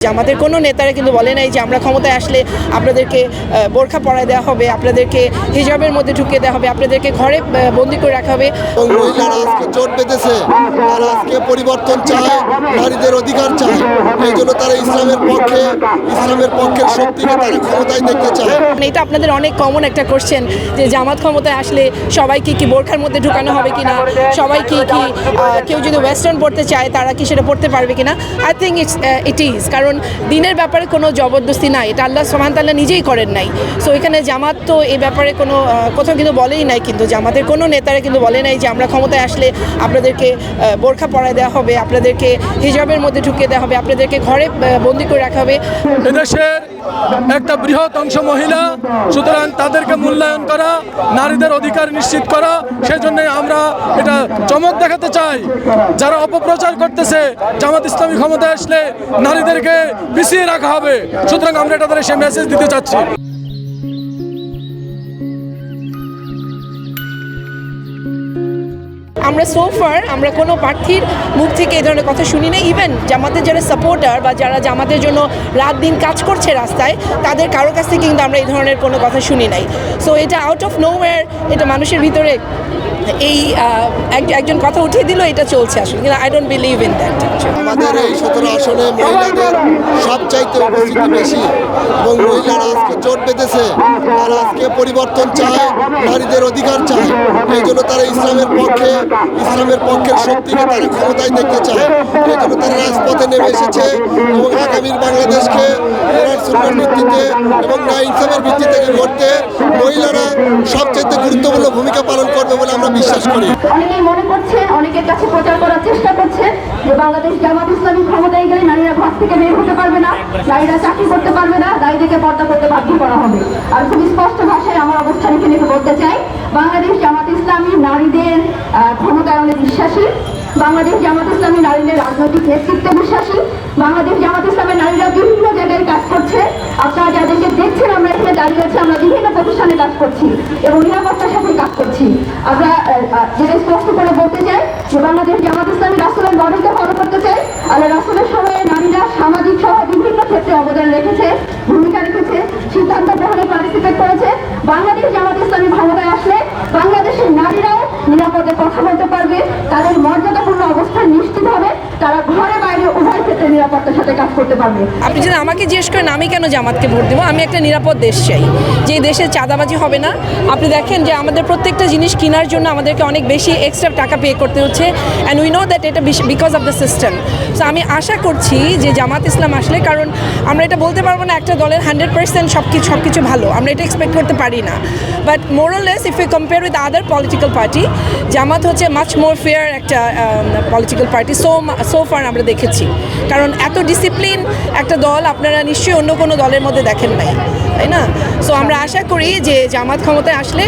আমাদের কোনো নেতারা কিন্তু বলে নাই যে আমরা ক্ষমতায় আসলে আপনাদেরকে বোরখা পরায় দেওয়া হবে, আপনাদেরকে হিজাবের মধ্যে ঢুকিয়ে দেওয়া হবে, আপনাদেরকে ঘরে বন্দি করে রাখা হবে। মহিলারা আজকে জোট বেঁধেছে, তারা আজকে পরিবর্তন চায়, নারীদের অধিকার চায়। এই জন্য তারা ইসলামের পক্ষের শক্তিকে তারা ক্ষমতায় দেখতে চায়। এটা আপনাদের অনেক কমন একটা কোশ্চেন যে জামাত ক্ষমতায় আসলে সবাইকে কি বোরখার মধ্যে ঢুকানো হবে কিনা, সবাই কি কেউ যদি ওয়েস্টার্ন পড়তে চায় তারা কি সেটা পড়তে পারবে কিনা। আই থিঙ্ক ইট ইজ, কারণ দিনের ব্যাপারে কোনো জবরদস্তি নাই, এটা আল্লাহ সুবহানাহু ওয়া তাআলা নিজেই করেন নাই। সো এখানে জামাত তো এই ব্যাপারে কোনো কোথাও কিন্তু বলেই নাই, কিন্তু জামাতের কোনো নেতারা কিন্তু বলে নাই যে আমরা ক্ষমতায় আসলে আপনাদেরকে বোরখা পরায় দেওয়া হবে, আপনাদেরকে হিজাবের মধ্যে ঢুকিয়ে দেওয়া হবে, আপনাদেরকে ঘরে বন্দি করে রাখা হবে। এদেশের একটা বৃহৎ অংশ মহিলা, সুতরাং তাদেরকে মূল্যায়ন করা, নারীদের অধিকার নিশ্চিত করা, সেই জন্য আমরা এটা চমক দেখাতে চাই। যারা অপপ্রচার করতেছে জামাত ইসলামী ক্ষমতায় আসলে নারীদেরকে পিছিয়ে রাখা হবে, সুতরাং আমরা এটা তাদের সে মেসেজ দিতে চাচ্ছি। আমরা সোফার আমরা কোনো প্রার্থীর মুখ থেকে এই ধরনের কথা শুনি না। ইভেন জামাতের যারা সাপোর্টার বা যারা জামাতের জন্য রাত দিন কাজ করছে রাস্তায়, তাদের কারো কাছ থেকে কিন্তু আমরা এই ধরনের কোনো কথা শুনি নাই। সো এটা আউট অফ নোওয়্যার, এটা মানুষের ভিতরে এই একজন কথা উঠিয়ে দিল, এটা চলছে আসলে, কিন্তু I don't believe in that. আমাদের এই 17 আসনে মহিলাদের সবচাইতে উপস্থিতি বেশি এবং মহিলারা আজকে জোট বেঁধেছে, তারা আজকে পরিবর্তন চায়, নারীদের অধিকার চায়। এই জন্য তারা ইসলামের পক্ষের শক্তিকে তারা ক্ষমতায় দেখতে চায়। এই জন্য তারা রাজপথে নেমে এসেছে এবং আগামীর বাংলাদেশকে কোরআন সুন্নাহর ভিত্তিতে এবং ন্যায় ইনসাফের ভিত্তিতে গড়তে মহিলারা সবচেয়ে গুরুত্বপূর্ণ ভূমিকা পালন করবে বলে আমরা বিশ্বাস করি। অনেকেই মনে করছে, অনেকের কাছে প্রচার করার চেষ্টা করছে যে বাংলাদেশ জামাত ইসলামী ক্ষমতায় গেলে নারীরা ঘর থেকে বের হতে পারবে না, নারীরা চাকরি করতে পারবে না, নারীদেরকে পর্দা করতে বাধ্য করা হবে। আর খুব স্পষ্ট ভাষায় আমার অবস্থান এখানে বলতে চাই, বাংলাদেশ জামাত ইসলামী নারীদের ক্ষমতায়নে বিশ্বাসী, বাংলাদেশ জামাত ইসলামী নারীদের রাজনৈতিক নেতৃত্বে বিশ্বাসী, বাংলাদেশ জামাত ইসলামের নারীরা বিভিন্ন জায়গায় কাজ করছে। আপনারা যাদেরকে দেখছেন আমরা এখানে দাঁড়িয়ে আছি, আমরা বিভিন্ন প্রতিষ্ঠানে কাজ করছি এবং নিরাপত্তার সাথে কাজ করছি। আমরা যেটা স্পষ্ট করে বলতে চাই যে বাংলাদেশ জামাত ইসলামী রাসূলের মডেলকে ফলো করতে চাই। আর রাসূলের সময়ে নারীরা সামাজিক সহ বিভিন্ন ক্ষেত্রে অবদান রেখেছে, ভূমিকা রেখেছে, সিদ্ধান্ত গ্রহণে পার্টিসিপেট করেছে। বাংলাদেশ জামাত ইসলামী ক্ষমতায় আসলে বাংলাদেশের নারীরাও নিরাপদে কথা বলতে পারবে, তাদের মর্যাদাপূর্ণ অবস্থান নিশ্চিত হবে, তারা ঘরে বাইরে উভয় ক্ষেত্রে নিরাপত্তার সাথে কাজ করতে পারবে। আপনি যদি আমাকে জিজ্ঞেস করেন আমি কেন জামাতকে ভোট দেবো, আমি একটা নিরাপদ দেশ চাই, যে দেশে চাঁদাবাজি হবে না। আপনি দেখেন যে আমাদের প্রত্যেকটা জিনিস কেনার জন্য আমাদেরকে অনেক বেশি এক্সট্রা টাকা পে করতে হচ্ছে, অ্যান্ড উই নো দ্যাট এটা because of the system. So আমি আশা করছি যে জামাত ইসলাম আসলে, কারণ আমরা এটা বলতে পারবো না একটা দলের 100% সব কিছু ভালো, আমরা এটা এক্সপেক্ট করতে পারি না। But more or less if you compare with other political party, Jamaat হচ্ছে মাচ মোর ফেয়ার একটা পলিটিক্যাল পার্টি সো ফার আমরা দেখেছি। কারণ এত ডিসিপ্লিন একটা দল আপনারা নিশ্চয়ই অন্য কোনো দলের মধ্যে দেখেন নাই, তাই না? সো আমরা আশা করি যে জামাত ক্ষমতায় আসলে